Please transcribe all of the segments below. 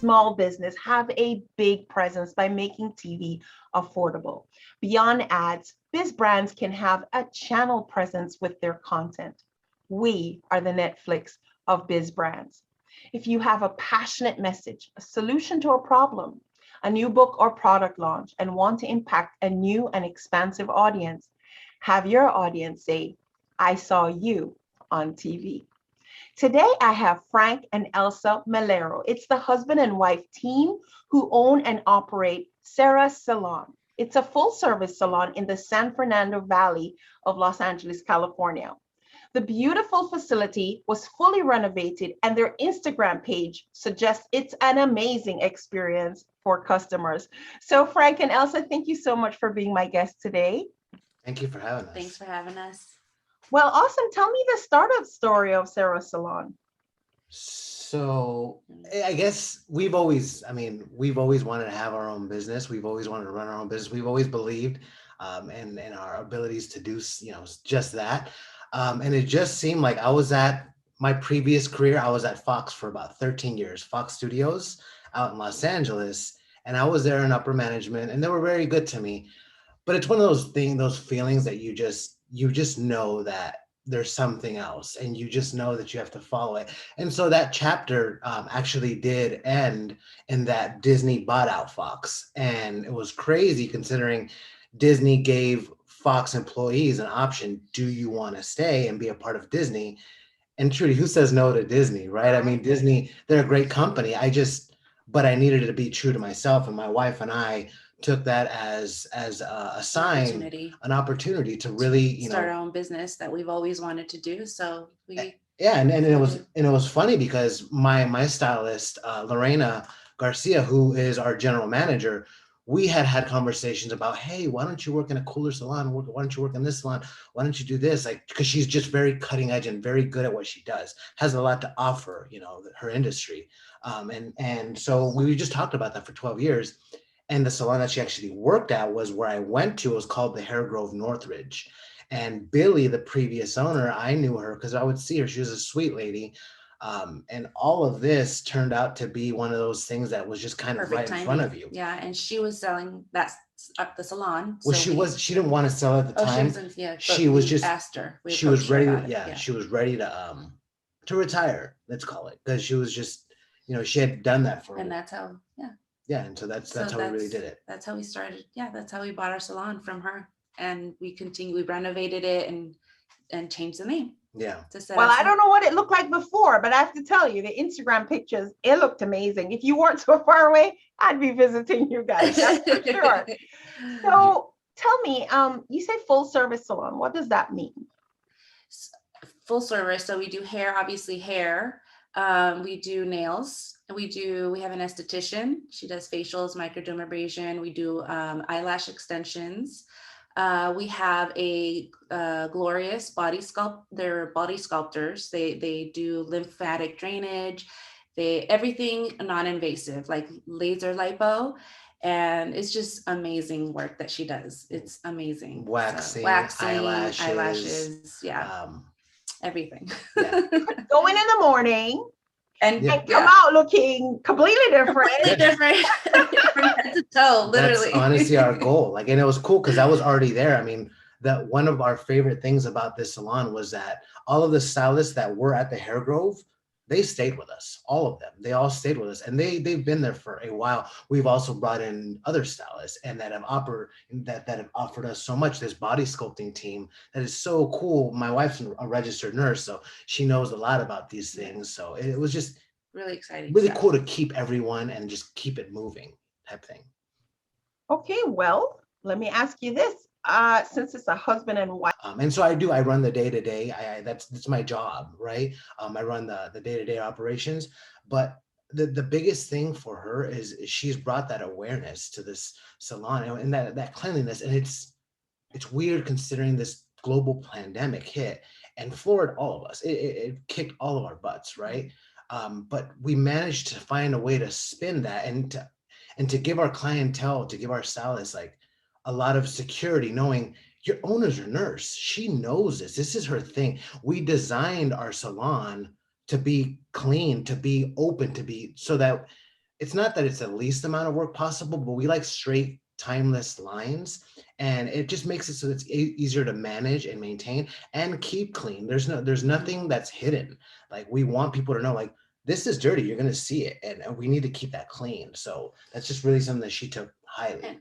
small business have a big presence by making TV affordable. Beyond ads, biz brands can have a channel presence with their content. We are the Netflix of biz brands. If you have a passionate message, a solution to a problem, a new book or product launch, and want to impact a new and expansive audience, have your audience say, I saw you on TV. Today, I have Frank and Elsa Melero. It's the husband and wife team who own and operate Seras Salon. It's a full service salon in the San Fernando Valley of Los Angeles, California. The beautiful facility was fully renovated, and their Instagram page suggests it's an amazing experience for customers. So, Frank and Elsa, thank you so much for being my guests today. Thank you for having us. Thanks for having us. Well, awesome. Tell me the startup story of Seras Salon. So I guess we've always wanted to have our own business. We've always wanted to run our own business. We've always believed in our abilities to do, just that. And it just seemed like I was at my previous career. I was at Fox for about 13 years, Fox Studios out in Los Angeles. And I was there in upper management, and they were very good to me. But it's one of those things, those feelings that you just know that there's something else, and you just know that you have to follow it. And so that chapter actually did end in that Disney bought out Fox. And it was crazy considering Disney gave Fox employees an option. Do you want to stay and be a part of Disney? And truly, who says no to Disney, right? I mean, Disney, they're a great company. But I needed to be true to myself, and my wife and I took that as a sign, an opportunity to really, start our own business that we've always wanted to do. So we and it was funny because my stylist Lorena Garcia, who is our general manager, we had conversations about, hey, why don't you work in a cooler salon? Why don't you work in this salon? Why don't you do this? Like, because she's just very cutting edge and very good at what she does, has a lot to offer, her industry. And so we just talked about that for 12 years. And the salon that she actually worked at was where I went to. It was called the Hair Grove Northridge. And Billy, the previous owner, I knew her because I would see her. She was a sweet lady. And all of this turned out to be one of those things that was just kind of right in front of you. Yeah, and she was selling that at the salon. Well, she didn't want to sell at the time. She was just asked her. She was ready. She was ready to retire. Let's call it, because she was just, she had done that for. And that's how, Yeah, and so that's how we really did it. That's how we started. Yeah, that's how we bought our salon from her, and we renovated it and changed the name. Yeah. Well, I don't know what it looked like before, but I have to tell you, the Instagram pictures, it looked amazing. If you weren't so far away, I'd be visiting you guys. That's for sure. So tell me, you say full service salon. What does that mean? Full service. So we do hair, obviously hair. We do nails. We have an esthetician. She does facials, microdermabrasion. We do eyelash extensions. We have a glorious body sculpt. They're body sculptors. They do lymphatic drainage. Everything non-invasive, like laser lipo. And it's just amazing work that she does. It's amazing. Waxing, eyelashes, everything. Yeah. Go in the morning. And come out looking completely different. From head to toe, literally. That's honestly our goal. And it was cool because I was already there. I mean, that one of our favorite things about this salon was that all of the stylists that were at the Hair Grove, they stayed with us. All of them. They all stayed with us, and they've been there for a while. We've also brought in other stylists and that have offered us so much. This body sculpting team that is so cool. My wife's a registered nurse, so she knows a lot about these things. So it was just really exciting, really cool to keep everyone and just keep it moving type thing. Okay, well, let me ask you this. Since it's a husband and wife. And so I run the day-to-day. That's my job, right? I run the day-to-day operations. But the biggest thing for her is she's brought that awareness to this salon and that cleanliness. And it's weird considering this global pandemic hit and floored all of us. It kicked all of our butts, right? But we managed to find a way to spin that and to give our clientele, to give our stylists a lot of security, knowing your owner's a nurse. She knows this. This is her thing. We designed our salon to be clean, to be open, so that it's not that it's the least amount of work possible, but we like straight, timeless lines. And it just makes it so it's easier to manage and maintain and keep clean. There's nothing that's hidden. Like we want people to know, like, this is dirty. You're gonna see it, and we need to keep that clean. So that's just really something that she took highly. And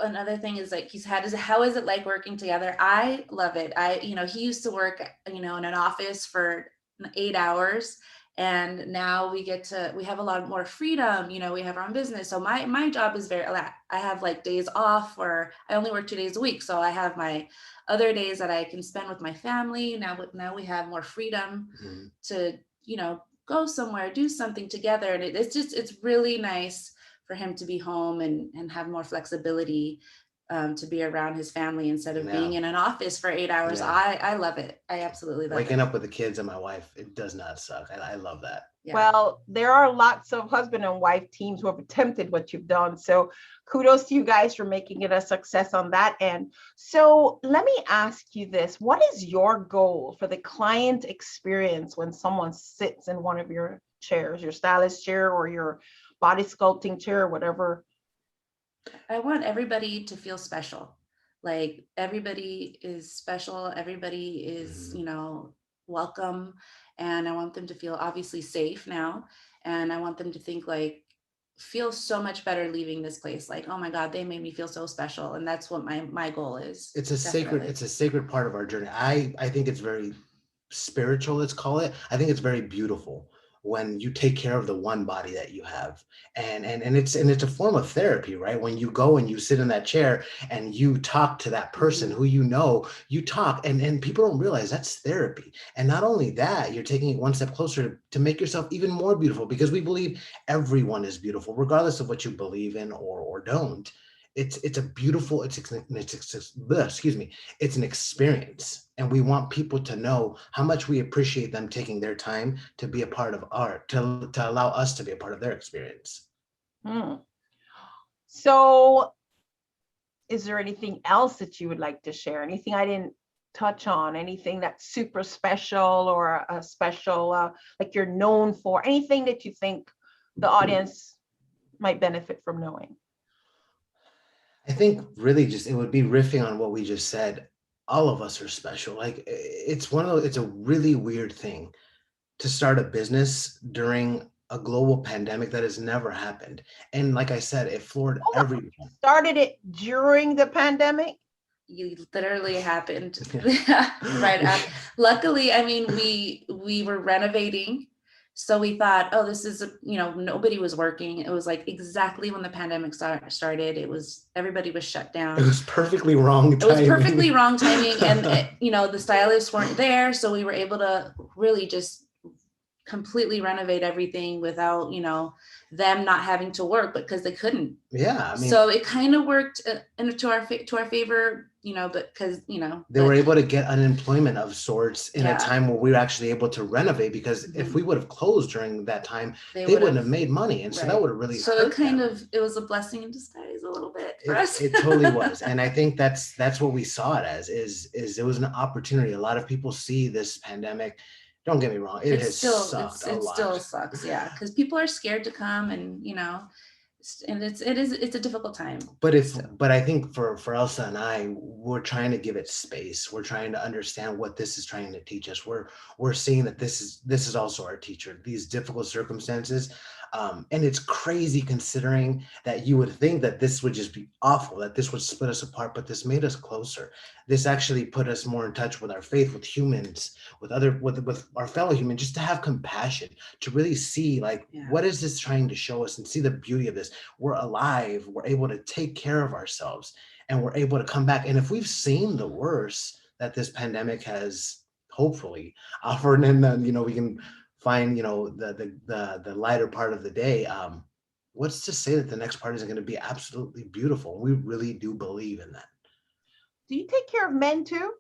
another thing is like how is it like working together? I love it. He used to work, in an office for 8 hours, and now we have a lot more freedom. We have our own business. So my job is I have like days off, or I only work 2 days a week. So I have my other days that I can spend with my family. Now we have more freedom to, go somewhere, do something together. And it's really nice for him to be home and have more flexibility, to be around his family instead of being in an office for 8 hours. Yeah. I love it. I absolutely love Waking it. up with the kids and my wife, it does not suck. I love that. Yeah. Well, there are lots of husband and wife teams who have attempted what you've done. So kudos to you guys for making it a success on that end. So let me ask you this. What is your goal for the client experience when someone sits in one of your chairs, your stylist chair or your body sculpting chair or whatever? I want everybody to feel special. Like everybody is special. Everybody is, welcome. And I want them to feel obviously safe now. And I want them to think feel so much better leaving this place. Like, oh my God, they made me feel so special. And that's what my goal is. It's a sacred part of our journey. I think it's very spiritual, let's call it. I think it's very beautiful when you take care of the one body that you have, and it's a form of therapy, right? When you go and you sit in that chair and you talk to that person who you talk, and people don't realize that's therapy. And not only that, you're taking it one step closer to make yourself even more beautiful, because we believe everyone is beautiful regardless of what you believe in or don't. It's an experience, and we want people to know how much we appreciate them taking their time to be a part of art, to allow us to be a part of their experience. So is there anything else that you would like to share? Anything I didn't touch on? Anything that's super special or a special, like you're known for? Anything that you think the audience might benefit from knowing? I think really just it would be riffing on what we just said. All of us are special. Like it's a really weird thing to start a business during a global pandemic that has never happened. And like I said, it floored everyone. Started it during the pandemic? You literally happened right after. Luckily, I mean, we were renovating. So we thought, oh, this is, nobody was working. It was like exactly when the pandemic started. Everybody was shut down. It was perfectly wrong timing. It was perfectly wrong timing. And, the stylists weren't there. So we were able to really just completely renovate everything without, them not having to work, because they couldn't. Yeah. I mean, so it kind of worked to our favor, but because, they were able to get unemployment of sorts in a time where we were actually able to renovate, because if we would have closed during that time, they wouldn't have made money. And so that would have really hurt it was a blessing in disguise a little bit for us. It totally was. And I think that's what we saw it as, is it was an opportunity. A lot of people see this pandemic. Don't get me wrong. It still sucks. Yeah. Because people are scared to come, and, and it's a difficult time. But I think for Elsa and I, we're trying to give it space. We're trying to understand what this is trying to teach us. We're seeing that this is also our teacher, these difficult circumstances. And it's crazy considering that you would think that this would just be awful, that this would split us apart, but this made us closer. This actually put us more in touch with our faith, with humans, with our fellow humans, just to have compassion, to really see what is this trying to show us, and see the beauty of this. We're alive, we're able to take care of ourselves, and we're able to come back. And if we've seen the worst that this pandemic has hopefully offered, and then, we can find, the lighter part of the day, what's to say that the next part isn't going to be absolutely beautiful? We really do believe in that. Do you take care of men too?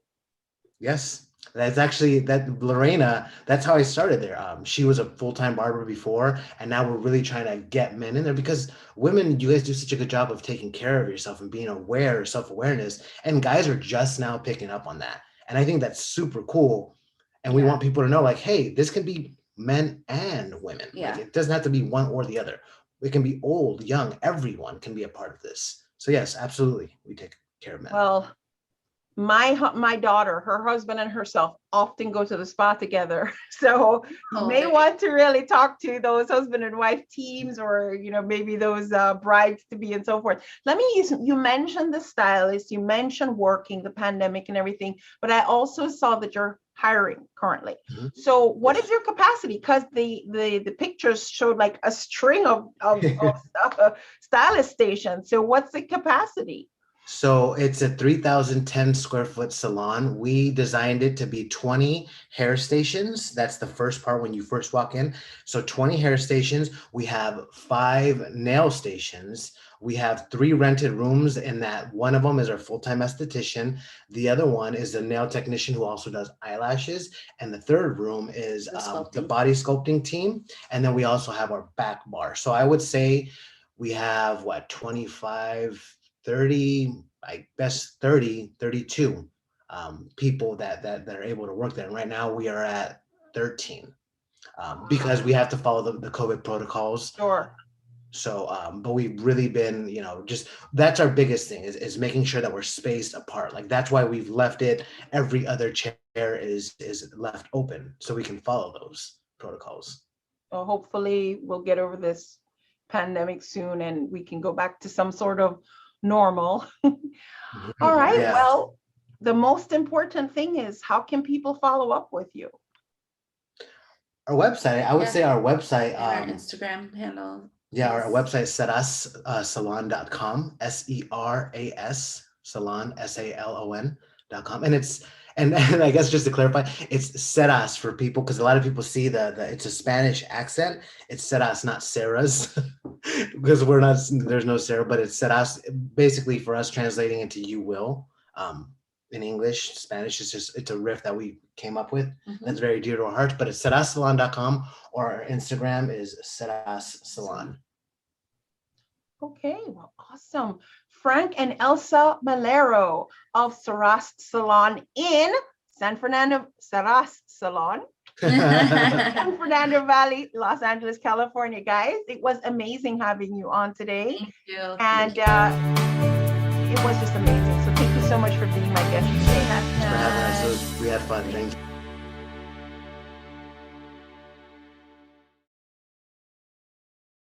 Yes, that's actually Lorena. That's how I started there. She was a full-time barber before, and now we're really trying to get men in there, because women, you guys do such a good job of taking care of yourself and being aware, self-awareness, and guys are just now picking up on that. And I think that's super cool. And we want people to know, hey, this can be men and women. Yeah. It doesn't have to be one or the other. It can be old, young, everyone can be a part of this. So yes, absolutely, we take care of men. Well, my daughter, her husband and herself often go to the spa together. So you Oh, may there- want to really talk to those husband and wife teams, or maybe those brides to be and so forth. Let me use, you mentioned the stylist, you mentioned working, the pandemic and everything, but I also saw that you're hiring currently. Mhm. So what is your capacity? Because the pictures showed like a string of stylist stations. So what's the capacity? So it's a 3,010 square foot salon. We designed it to be 20 hair stations. That's the first part when you first walk in. So 20 hair stations. We have 5 nail stations. We have 3 rented rooms, and that one of them is our full-time esthetician. The other one is a nail technician who also does eyelashes. And the third room is The the sculpting. body sculpting team. And then we also have our back bar. So I would say we have 25, 30, I best 30, 32 people that are able to work there. And right now we are at 13 because we have to follow the COVID protocols. Sure. So, but we've really been, just that's our biggest thing is making sure that we're spaced apart. Like that's why we've left it. Every other chair is left open so we can follow those protocols. So hopefully we'll get over this pandemic soon and we can go back to some sort of normal. All right. Yeah. Well, the most important thing is, how can people follow up with you? Our website, I would Yeah. say our website, And our Instagram handle. yeah, our Yes. website is serassalon.com, SERAS salon, SALON.com. And I guess just to clarify, it's Seras for people, because a lot of people see it's a Spanish accent. It's Seras, not Seras, because there's no Sarah, but it's Seras. Basically, for us, translating into "you will" in English, Spanish, it's a riff that we came up with. Mhm. That's very dear to our hearts. But it's serassalon.com, or our Instagram is Seras Salon. Okay, well, awesome. Frank and Elsa Melero of Seras Salon in San Fernando, Seras Salon, San Fernando Valley, Los Angeles, California. Guys, it was amazing having you on today. Thank you. And it was just amazing. So thank you so much for being my guest today. Thanks for having us. We had fun. Thank you.